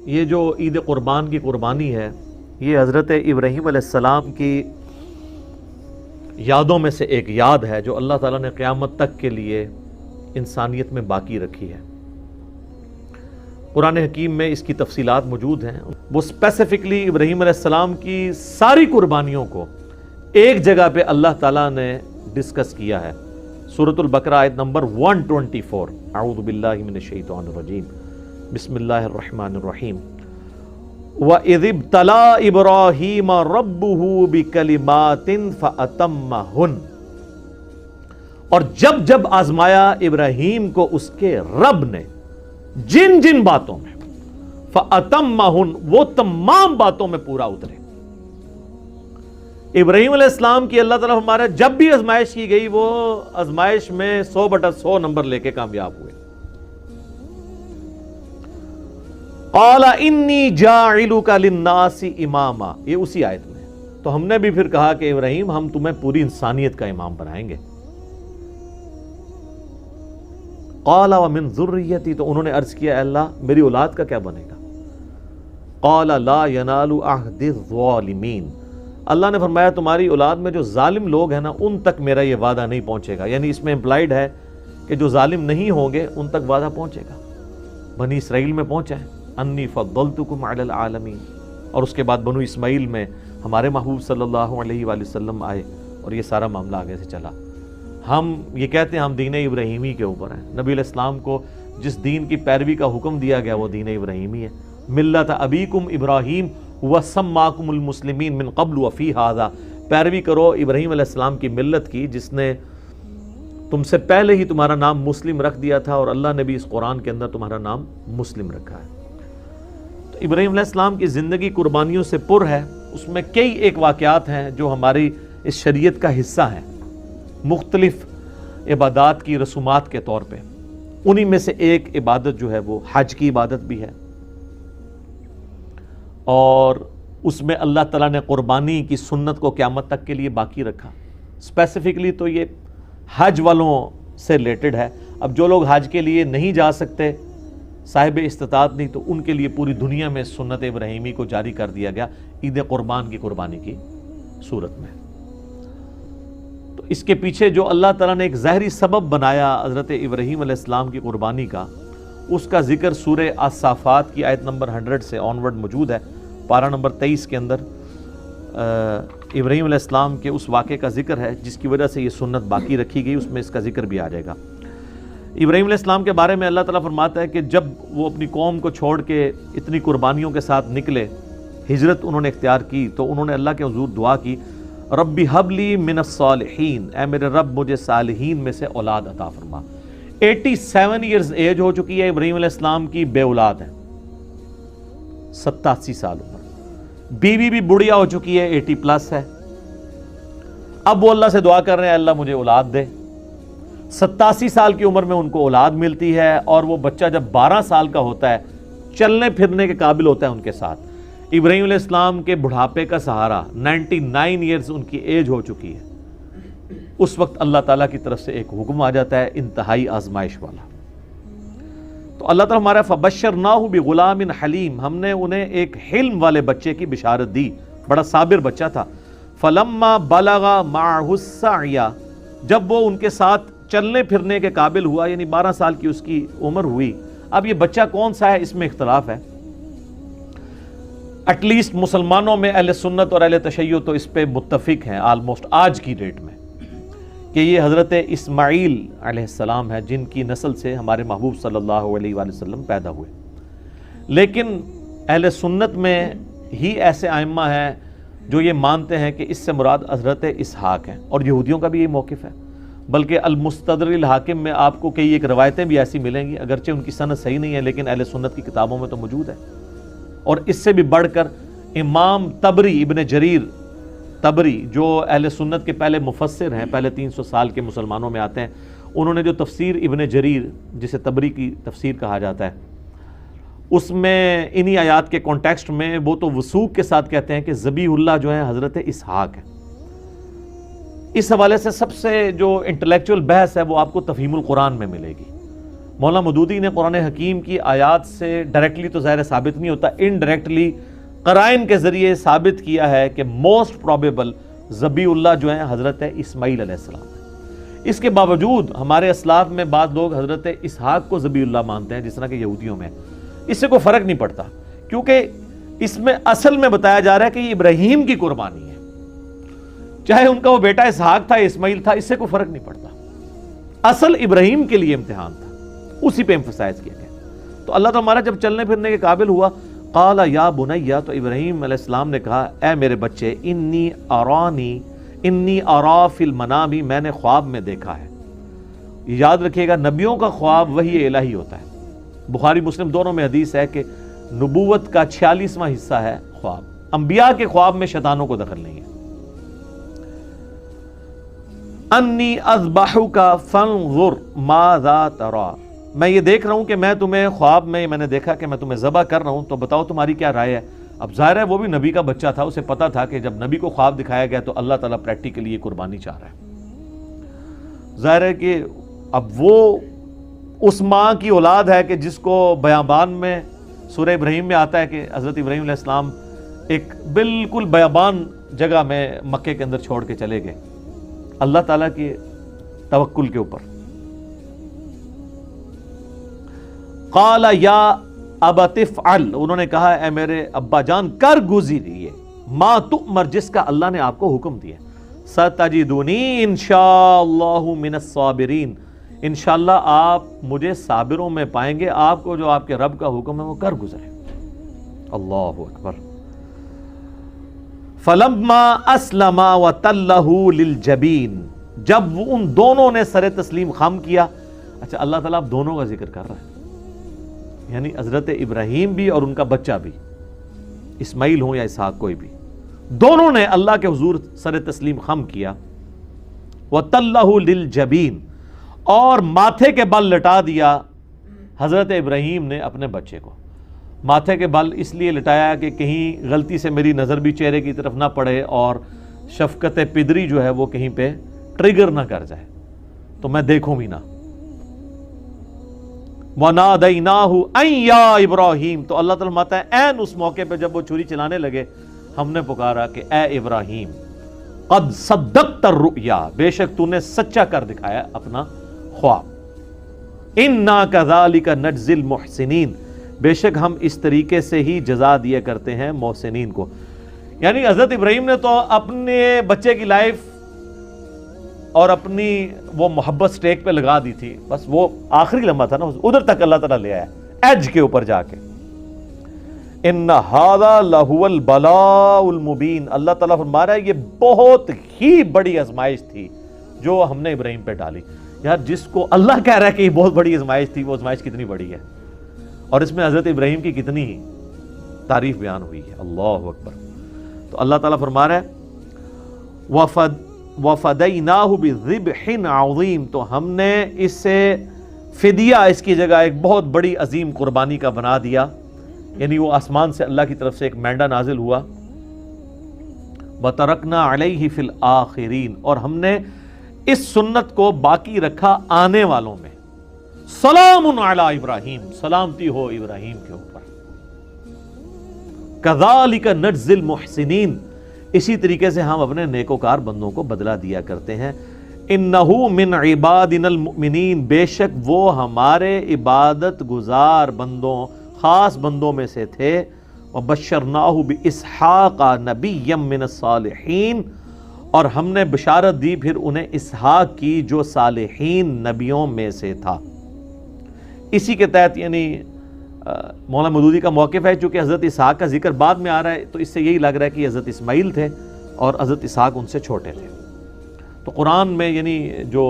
یہ جو عید قربان کی قربانی ہے، یہ حضرت ابراہیم علیہ السلام کی یادوں میں سے ایک یاد ہے جو اللہ تعالیٰ نے قیامت تک کے لیے انسانیت میں باقی رکھی ہے۔ قرآن حکیم میں اس کی تفصیلات موجود ہیں۔ وہ اسپیسیفکلی ابراہیم علیہ السلام کی ساری قربانیوں کو ایک جگہ پہ اللہ تعالیٰ نے ڈسکس کیا ہے۔ سورۃ البقرہ آیت نمبر 124، اعوذ باللہ من الشیطان الرجیم، بسم اللہ الرحمن الرحیم۔ وَإِذِ ابْتَلَىٰ إِبْرَاهِيمَ رَبُّهُ بِكَلِمَاتٍ فَأَتَمَّهُنَّ، اور جب جب آزمایا ابراہیم کو اس کے رب نے جن جن باتوں میں، فَأَتَمَّهُنَّ، وہ تمام باتوں میں پورا اترے۔ ابراہیم علیہ السلام کی اللہ تعالیٰ ہمارا جب بھی آزمائش کی گئی، وہ آزمائش میں 100/100 نمبر لے کے کامیاب ہوئے۔ قَالَ إِنِّي جَاعِلُكَ لِلنَّاسِ إِمَامًا، یہ اسی آیت میں۔ تو ہم نے بھی پھر کہا کہ ابراہیم ہم تمہیں پوری انسانیت کا امام بنائیں گے۔ قَالَ وَمِن ذُرِّيَّتِي، تو انہوں نے عرض کیا، اے اللہ میری اولاد کا کیا بنے گا؟ قَالَ لَا يَنَالُ عَهْدِ الظَّالِمِينَ، اللہ نے فرمایا تمہاری اولاد میں جو ظالم لوگ ہیں نا، ان تک میرا یہ وعدہ نہیں پہنچے گا۔ یعنی اس میں امپلائیڈ ہے کہ جو ظالم نہیں ہوں گے ان تک وعدہ پہنچے گا۔ بنی اسرائیل میں پہنچا ہے، انی فضلتکم علی العالمین، اور اس کے بعد بنو اسماعیل میں ہمارے محبوب صلی اللہ علیہ وآلہ وسلم آئے، اور یہ سارا معاملہ آگے سے چلا۔ ہم یہ کہتے ہیں ہم دین ابراہیمی کے اوپر ہیں۔ نبی علیہ السلام کو جس دین کی پیروی کا حکم دیا گیا وہ دین ابراہیمی ہے۔ ملت ابیکم ابراہیم وَسَمَّاكُمُ الْمُسْلِمِينَ مِن قَبْلُ وَفِي هَذَا، پیروی کرو ابراہیم علیہ السلام کی ملت کی، جس نے تم سے پہلے ہی تمہارا نام مسلم رکھ دیا تھا، اور اللہ نے بھی اس قرآن کے اندر تمہارا نام مسلم رکھا ہے۔ تو ابراہیم علیہ السلام کی زندگی قربانیوں سے پر ہے۔ اس میں کئی ایک واقعات ہیں جو ہماری اس شریعت کا حصہ ہیں، مختلف عبادات کی رسومات کے طور پہ۔ انہی میں سے ایک عبادت جو ہے وہ حج کی عبادت بھی ہے، اور اس میں اللہ تعالیٰ نے قربانی کی سنت کو قیامت تک کے لیے باقی رکھا۔ اسپیسیفکلی تو یہ حج والوں سے ریلیٹڈ ہے۔ اب جو لوگ حج کے لیے نہیں جا سکتے، صاحب استطاعت نہیں، تو ان کے لیے پوری دنیا میں سنت ابراہیمی کو جاری کر دیا گیا عید قربان کی قربانی کی صورت میں۔ تو اس کے پیچھے جو اللہ تعالیٰ نے ایک ظاہری سبب بنایا حضرت ابراہیم علیہ السلام کی قربانی کا، اس کا ذکر سورہ الصافات کی آیت نمبر 100 سے آنورڈ موجود ہے۔ پارہ نمبر 23 کے اندر ابراہیم علیہ السلام کے اس واقعے کا ذکر ہے جس کی وجہ سے یہ سنت باقی رکھی گئی، اس میں اس کا ذکر بھی آ جائے گا۔ ابراہیم علیہ السلام کے بارے میں اللہ تعالیٰ فرماتا ہے کہ جب وہ اپنی قوم کو چھوڑ کے اتنی قربانیوں کے ساتھ نکلے، ہجرت انہوں نے اختیار کی، تو انہوں نے اللہ کے حضور دعا کی، ربی حب لی من الصالحین، اے میرے رب مجھے صالحین میں سے اولاد عطا فرما۔ 87 ایئرز ایج ہو چکی ہے ابراہیم علیہ السلام کی، بے اولاد ہے، 87 سال عمر، بیوی بھی بڑھیا ہو چکی ہے، 80+ ہے۔ اب وہ اللہ سے دعا کر رہے ہیں، اللہ مجھے اولاد دے۔ 87 سال کی عمر میں ان کو اولاد ملتی ہے، اور وہ بچہ جب 12 سال کا ہوتا ہے، چلنے پھرنے کے قابل ہوتا ہے ان کے ساتھ۔ ابراہیم علیہ السلام کے بڑھاپے کا سہارا، 99 ایئرز ان کی ایج ہو چکی ہے، اس وقت اللہ تعالیٰ کی طرف سے ایک حکم آ جاتا ہے انتہائی آزمائش والا۔ تو اللہ تعالیٰ ہمارا فبشرناہ بغلام حلیم، ہم نے انہیں ایک حلم والے بچے کی بشارت دی، بڑا صابر بچہ تھا۔ فلما بلغ معہ السعی، جب وہ ان کے ساتھ چلنے پھرنے کے قابل ہوا، یعنی 12 سال کی اس کی عمر ہوئی۔ اب یہ بچہ کون سا ہے اس میں اختلاف ہے، ایٹ لیسٹ مسلمانوں میں اہل سنت اور اہل تشیع تو اس پہ متفق ہیں آلموسٹ آج کی ڈیٹ میں، کہ یہ حضرت اسماعیل علیہ السلام ہے، جن کی نسل سے ہمارے محبوب صلی اللہ علیہ وآلہ وسلم پیدا ہوئے۔ لیکن اہل سنت میں ہی ایسے ائمہ ہیں جو یہ مانتے ہیں کہ اس سے مراد حضرت اسحاق ہیں، اور یہودیوں کا بھی یہ موقف ہے۔ بلکہ المستدرک الحاکم میں آپ کو کئی ایک روایتیں بھی ایسی ملیں گی، اگرچہ ان کی سند صحیح نہیں ہے، لیکن اہل سنت کی کتابوں میں تو موجود ہے۔ اور اس سے بھی بڑھ کر امام طبری، ابن جریر طبری، جو اہل سنت کے پہلے مفسر ہیں، پہلے 300 سال کے مسلمانوں میں آتے ہیں، انہوں نے جو تفسیر ابن جریر، جسے طبری کی تفسیر کہا جاتا ہے، اس میں انہی آیات کے کانٹیکسٹ میں وہ تو وثوق کے ساتھ کہتے ہیں کہ ذبیح اللہ جو ہے حضرت اسحاق ہے۔ اس حوالے سے سب سے جو انٹلیکچوئل بحث ہے وہ آپ کو تفہیم القرآن میں ملے گی۔ مولانا مودودی نے قرآن حکیم کی آیات سے ڈائریکٹلی تو ظاہر ثابت نہیں ہوتا، انڈائریکٹلی قرائن کے ذریعے ثابت کیا ہے کہ موسٹ پروبیبل ذبیح اللہ جو ہیں حضرت اسماعیل علیہ السلام ہے۔ اس کے باوجود ہمارے اسلاف میں بعض لوگ حضرت اسحاق کو ذبیح اللہ مانتے ہیں، جس طرح کہ یہودیوں میں، اس سے کوئی فرق نہیں پڑتا، کیونکہ اس میں اصل میں بتایا جا رہا ہے کہ یہ ابراہیم کی قربانی ہے، چاہے ان کا وہ بیٹا اسحاق تھا اسماعیل تھا، اس سے کوئی فرق نہیں پڑتا، اصل ابراہیم کے لیے امتحان تھا، اسی پہ ایمفسائز کیا گیا۔ تو اللہ تو ہمارا جب چلنے پھرنے کے قابل ہوا، قال یا بنیا، تو ابراہیم علیہ السلام نے کہا اے میرے بچے، انی ارا فی المنام، میں نے خواب میں دیکھا ہے۔ یاد رکھیے گا نبیوں کا خواب وحی الہی ہوتا ہے، بخاری مسلم دونوں میں حدیث ہے کہ نبوت کا 46واں حصہ ہے خواب، انبیاء کے خواب میں شیطانوں کو دخل نہیں ہے۔ انی اذبحک فانظر ماذا تری، میں یہ دیکھ رہا ہوں کہ میں تمہیں خواب میں نے دیکھا کہ میں تمہیں ذبح کر رہا ہوں، تو بتاؤ تمہاری کیا رائے ہے۔ اب ظاہر ہے وہ بھی نبی کا بچہ تھا، اسے پتا تھا کہ جب نبی کو خواب دکھایا گیا تو اللہ تعالیٰ پریکٹیکلی یہ قربانی چاہ رہا ہے۔ ظاہر ہے کہ اب وہ اس ماں کی اولاد ہے کہ جس کو بیابان میں سورہ ابراہیم میں آتا ہے کہ حضرت ابراہیم علیہ السلام ایک بالکل بیابان جگہ میں مکے کے اندر چھوڑ کے چلے گئے اللہ تعالیٰ کے توکل کے اوپر۔ قال یا ابت افعل، انہوں نے کہا اے میرے ابا جان کر گزریے، ما تؤمر، جس کا اللہ نے آپ کو حکم دیا، ستجدونی انشاءاللہ من الصابرین، انشاءاللہ آپ مجھے صابروں میں پائیں گے، آپ کو جو آپ کے رب کا حکم ہے وہ کر گزرے۔ اللہ اکبر۔ فلما اسلما وتلہ للجبین، جب وہ ان دونوں نے سر تسلیم خم کیا، اچھا اللہ تعالیٰ اب دونوں کا ذکر کر رہا ہے، یعنی حضرت ابراہیم بھی اور ان کا بچہ بھی، اسماعیل ہوں یا اسحاق کوئی بھی، دونوں نے اللہ کے حضور سر تسلیم خم کیا۔ وَتَلَّهُ لِلْجَبِينَ، اور ماتھے کے بل لٹا دیا حضرت ابراہیم نے اپنے بچے کو۔ ماتھے کے بل اس لیے لٹایا کہ کہیں غلطی سے میری نظر بھی چہرے کی طرف نہ پڑے اور شفقت پدری جو ہے وہ کہیں پہ ٹریگر نہ کر جائے، تو میں دیکھوں بھی نہ۔ وَنَادَيْنَاهُ أَن يَا إِبْرَاهِيمُ، تو اللہ تعالیٰ فرماتا ہے عین اس موقع پہ جب وہ چھری چلانے لگے ہم نے پکارا کہ اے ابراہیم، قد صدقت الرؤیا، بے شک تو نے سچا کر دکھایا اپنا خواب، اِنَّا كَذَلِكَ نَجْزِي الْمُحْسِنِينَ، بے شک ہم اس طریقے سے ہی جزا دیا کرتے ہیں محسنین کو۔ یعنی حضرت ابراہیم نے تو اپنے بچے کی لائف اور اپنی وہ محبت سٹیک پہ لگا دی تھی، بس وہ آخری لمحہ تھا نا، ادھر تک اللہ تعالیٰ لے آیا ایج کے اوپر جا کے۔ ان ھذا لہو البلاء المبین، اللہ تعالیٰ فرما رہا ہے یہ بہت ہی بڑی آزمائش تھی جو ہم نے ابراہیم پہ ڈالی۔ یار جس کو اللہ کہہ رہا ہے کہ یہ بہت بڑی آزمائش تھی، وہ آزمائش کتنی بڑی ہے، اور اس میں حضرت ابراہیم کی کتنی تعریف بیان ہوئی ہے۔ اللہ اکبر۔ تو اللہ تعالیٰ فرما رہا ہے وَفَدَيْنَاهُ بِذِبْحٍ عَظِيمٍ، تو ہم نے اس سے فدیہ اس کی جگہ ایک بہت بڑی عظیم قربانی کا بنا دیا، یعنی وہ آسمان سے اللہ کی طرف سے ایک مینڈا نازل ہوا۔ وَتَرَكْنَا عَلَيْهِ فِي الْآخِرِينَ، اور ہم نے اس سنت کو باقی رکھا آنے والوں میں۔ سلام علی ابراہیم، سلامتی ہو ابراہیم کے اوپر۔ كَذَلِكَ نَجْزِي الْمُحْسِنِينَ، اسی طریقے سے ہم اپنے نیکوکار بندوں کو بدلہ دیا کرتے ہیں۔ اِنَّهُ مِنْ عِبَادِنَا الْمُؤْمِنِينَ، بے شک وہ ہمارے عبادت گزار بندوں، خاص بندوں میں سے تھے۔ وَبَشَّرْنَاهُ بِإِسْحَاقَ نَبِيًّا مِّنَ الصَّالِحِينَ، اور ہم نے بشارت دی پھر انہیں اسحاق کی جو صالحین نبیوں میں سے تھا۔ اسی کے تحت یعنی مولانا مودودی کا موقف ہے، چونکہ حضرت اسحاق کا ذکر بعد میں آ رہا ہے تو اس سے یہی لگ رہا ہے کہ حضرت اسماعیل تھے اور حضرت اسحاق ان سے چھوٹے تھے۔ تو قرآن میں یعنی جو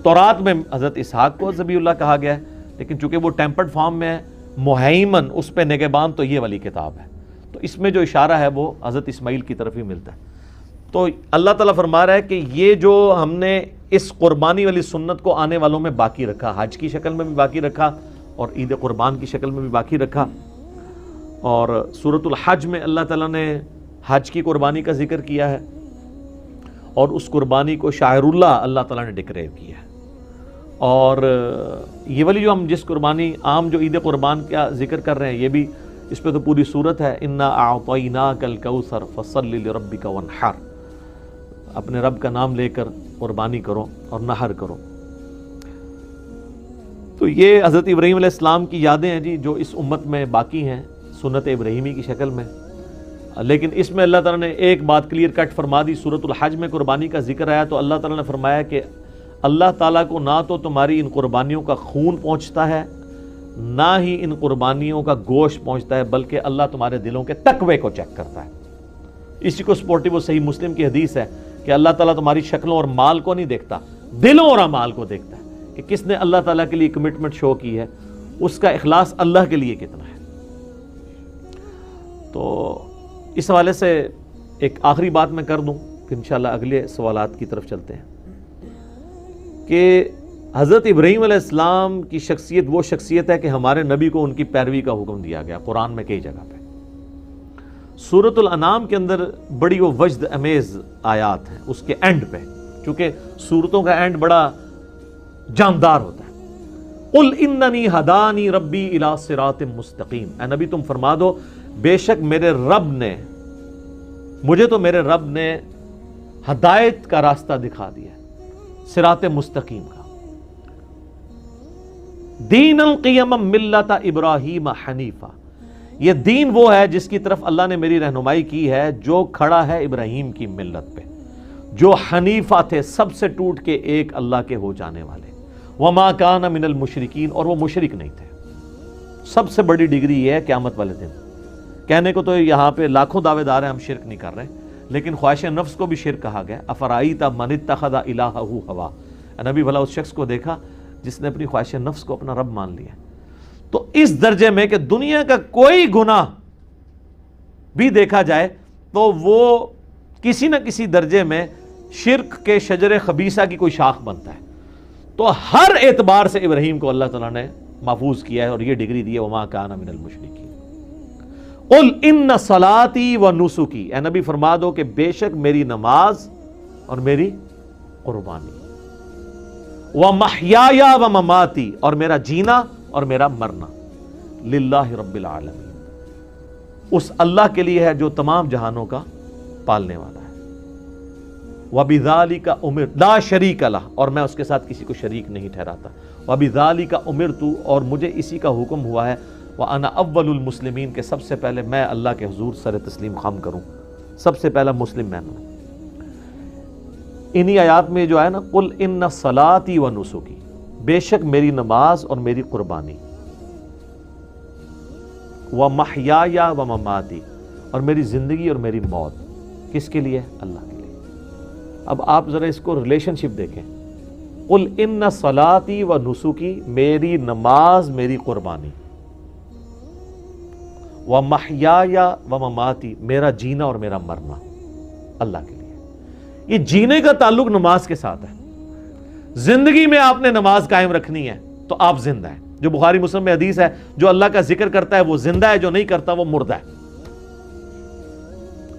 تورات میں حضرت اسحاق کو ذبیح اللہ کہا گیا ہے، لیکن چونکہ وہ ٹیمپرڈ فارم میں ہے، مہیمن اس پہ نگہبان تو یہ والی کتاب ہے، تو اس میں جو اشارہ ہے وہ حضرت اسماعیل کی طرف ہی ملتا ہے۔ تو اللہ تعالیٰ فرما رہا ہے کہ یہ جو ہم نے اس قربانی والی سنت کو آنے والوں میں باقی رکھا، حج کی شکل میں بھی باقی رکھا اور عید قربان کی شکل میں بھی باقی رکھا۔ اور سورۃ الحج میں اللہ تعالیٰ نے حج کی قربانی کا ذکر کیا ہے، اور اس قربانی کو شاعر اللہ تعالیٰ نے ڈکلیئر کیا ہے، اور یہ والی جو ہم جس قربانی عام جو عید قربان کا ذکر کر رہے ہیں، یہ بھی اس پہ تو پوری صورت ہے، انا اعطیناک الکوثر فصل لربک وانحر، اپنے رب کا نام لے کر قربانی کرو اور نحر کرو۔ تو یہ حضرت ابراہیم علیہ السلام کی یادیں ہیں جی، جو اس امت میں باقی ہیں سنت ابراہیمی کی شکل میں۔ لیکن اس میں اللہ تعالیٰ نے ایک بات کلیئر کٹ فرما دی، سورۃ الحج میں قربانی کا ذکر آیا تو اللہ تعالیٰ نے فرمایا کہ اللہ تعالیٰ کو نہ تو تمہاری ان قربانیوں کا خون پہنچتا ہے، نہ ہی ان قربانیوں کا گوشت پہنچتا ہے، بلکہ اللہ تمہارے دلوں کے تقوی کو چیک کرتا ہے۔ اسی کو سپورٹیو صحیح مسلم کی حدیث ہے کہ اللہ تعالیٰ تمہاری شکلوں اور مال کو نہیں دیکھتا، دلوں اور اعمال کو دیکھتا ہے، کہ کس نے اللہ تعالیٰ کے لیے کمٹمنٹ شو کی ہے، اس کا اخلاص اللہ کے لیے کتنا ہے۔ تو اس حوالے سے ایک آخری بات میں کر دوں، پھر انشاءاللہ اگلے سوالات کی طرف چلتے ہیں، کہ حضرت ابراہیم علیہ السلام کی شخصیت وہ شخصیت ہے کہ ہمارے نبی کو ان کی پیروی کا حکم دیا گیا قرآن میں کئی جگہ پہ۔ سورۃ الانعام کے اندر بڑی وہ وجد امیز آیات ہیں اس کے اینڈ پہ، چونکہ سورتوں کا اینڈ بڑا جاندار ہوتا ہے۔ قل اننی ہدانی ربی الی صراط مستقیم، اے نبی تم فرما دو بے شک میرے رب نے ہدایت کا راستہ دکھا دیا ہے، صراط مستقیم کا۔ دین القیم ملت ابراہیم حنیفہ، یہ دین وہ ہے جس کی طرف اللہ نے میری رہنمائی کی ہے، جو کھڑا ہے ابراہیم کی ملت پہ، جو حنیفہ تھے، سب سے ٹوٹ کے ایک اللہ کے ہو جانے والے، وما کان من المشرکین، اور وہ مشرک نہیں تھے۔ سب سے بڑی ڈگری یہ ہے قیامت والے دن۔ کہنے کو تو یہاں پہ لاکھوں دعوے دار ہیں ہم شرک نہیں کر رہے، لیکن خواہش نفس کو بھی شرک کہا گیا۔ افرائیت من اتخذ الہہ ہوا، نبی بھلا اس شخص کو دیکھا جس نے اپنی خواہش نفس کو اپنا رب مان لیا۔ تو اس درجے میں کہ دنیا کا کوئی گناہ بھی دیکھا جائے تو وہ کسی نہ کسی درجے میں شرک کے شجر خبیثہ کی کوئی شاخ بنتا ہے۔ تو ہر اعتبار سے ابراہیم کو اللہ تعالیٰ نے محفوظ کیا ہے اور یہ ڈگری دی ہے، وما کان من المشرکین۔ قل ان صلاتی و نسکی، اے نبی فرما دو کہ بے شک میری نماز اور میری قربانی، ومحیای و مماتی، اور میرا جینا اور میرا مرنا، للہ رب العالمین، اس اللہ کے لیے ہے جو تمام جہانوں کا پالنے والا ہے۔ وَبِذَالِكَ أُمِرْتُ لا شریک لہ، اور میں اس کے ساتھ کسی کو شریک نہیں ٹھہراتا۔ وَبِذَالِكَ أُمِرْتُ، اور مجھے اسی کا حکم ہوا ہے، وَأَنَا أَوَّلُ الْمُسْلِمِينَ، کہ سب سے پہلے میں اللہ کے حضور سر تسلیم خم کروں، سب سے پہلا مسلم میں ہوں۔ انہی آیات میں جو ہے نا، قل ان صلاتی و نسکی، بے شک میری نماز اور میری قربانی، ومحیای و مماتی، اور میری زندگی اور میری موت، کس کے لیے؟ اللہ کے لیے۔ اب آپ ذرا اس کو ریلیشن شپ دیکھیں، قل ان صلاتی و نسکی، میری نماز میری قربانی، ومحیای و مماتی، میرا جینا اور میرا مرنا، اللہ کے لیے۔ یہ جینے کا تعلق نماز کے ساتھ ہے۔ زندگی میں آپ نے نماز قائم رکھنی ہے تو آپ زندہ ہیں، جو بخاری مسلم میں حدیث ہے، جو اللہ کا ذکر کرتا ہے وہ زندہ ہے، جو نہیں کرتا وہ مردہ ہے۔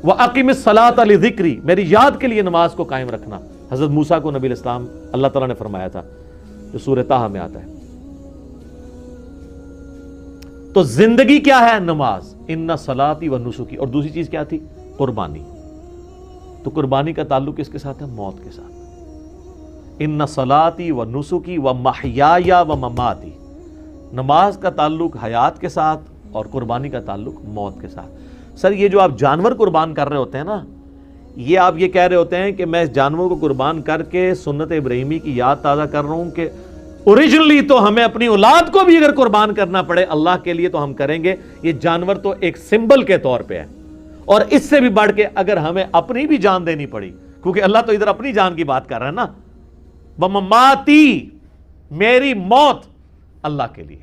وَأَقِمِ الصَّلَاةَ لِذِكْرِي، میری یاد کے لیے نماز کو قائم رکھنا، حضرت موسیٰ کو نبی علیہ السلام اللہ تعالیٰ نے فرمایا تھا، جو سورہ طٰہٰ میں آتا ہے۔ تو زندگی کیا ہے؟ نماز، ان صلاتی و نسکی، اور دوسری چیز کیا تھی؟ قربانی۔ تو قربانی کا تعلق کس کے ساتھ ہے؟ موت کے ساتھ۔ ان صلاتی و نسکی و محیای و مماتی، نماز کا تعلق حیات کے ساتھ اور قربانی کا تعلق موت کے ساتھ۔ سر یہ جو آپ جانور قربان کر رہے ہوتے ہیں نا، یہ آپ یہ کہہ رہے ہوتے ہیں کہ میں اس جانور کو قربان کر کے سنت ابراہیمی کی یاد تازہ کر رہا ہوں کہ اوریجنلی تو ہمیں اپنی اولاد کو بھی اگر قربان کرنا پڑے اللہ کے لیے تو ہم کریں گے۔ یہ جانور تو ایک سمبل کے طور پہ ہے، اور اس سے بھی بڑھ کے اگر ہمیں اپنی بھی جان دینی پڑی، کیونکہ اللہ تو ادھر اپنی جان کی بات کر رہا ہے نا، وَمَمَاتِي، میری موت اللہ کے لیے،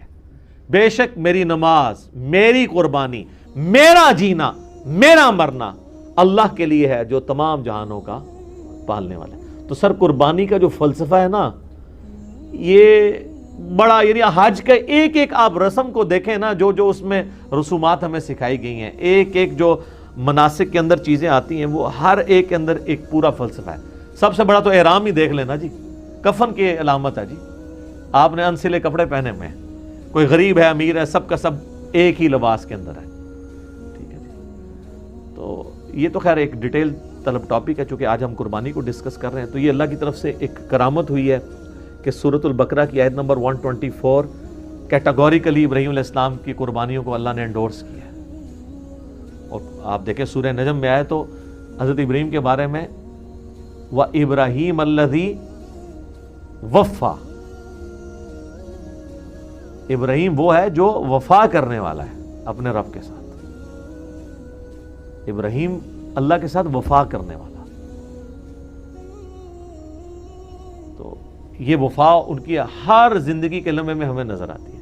بے شک میری نماز، میری قربانی، میرا جینا، میرا مرنا اللہ کے لیے ہے جو تمام جہانوں کا پالنے والا ہے۔ تو سر قربانی کا جو فلسفہ ہے نا، یہ بڑا، یعنی حج کا ایک ایک آپ رسم کو دیکھیں نا، جو جو اس میں رسومات ہمیں سکھائی گئی ہیں، ایک ایک جو مناسک کے اندر چیزیں آتی ہیں، وہ ہر ایک کے اندر ایک پورا فلسفہ ہے۔ سب سے بڑا تو احرام ہی دیکھ لینا جی، کفن کی علامت ہے جی، آپ نے انسلے کپڑے پہنے ہوئے ہیں، کوئی غریب ہے امیر ہے، سب کا سب ایک ہی لباس کے اندر ہے، ٹھیک ہے جی۔ تو یہ تو خیر ایک ڈیٹیل طلب ٹاپک ہے، چونکہ آج ہم قربانی کو ڈسکس کر رہے ہیں، تو یہ اللہ کی طرف سے ایک کرامت ہوئی ہے کہ سورۃ البقرہ کی آیت نمبر 124 کیٹاگوریکلی ابراہیم علیہ السلام کی قربانیوں کو اللہ نے انڈورس کیا ہے۔ اور آپ دیکھیں سورہ نجم میں آئے تو حضرت ابراہیم کے بارے میں وَإِبْرَاهِيمَ الَّذِي وَفَّى، ابراہیم وہ ہے جو وفا کرنے والا ہے اپنے رب کے ساتھ، ابراہیم اللہ کے ساتھ وفا کرنے والا، تو یہ وفا ان کی ہر زندگی کے لمحے میں ہمیں نظر آتی ہے۔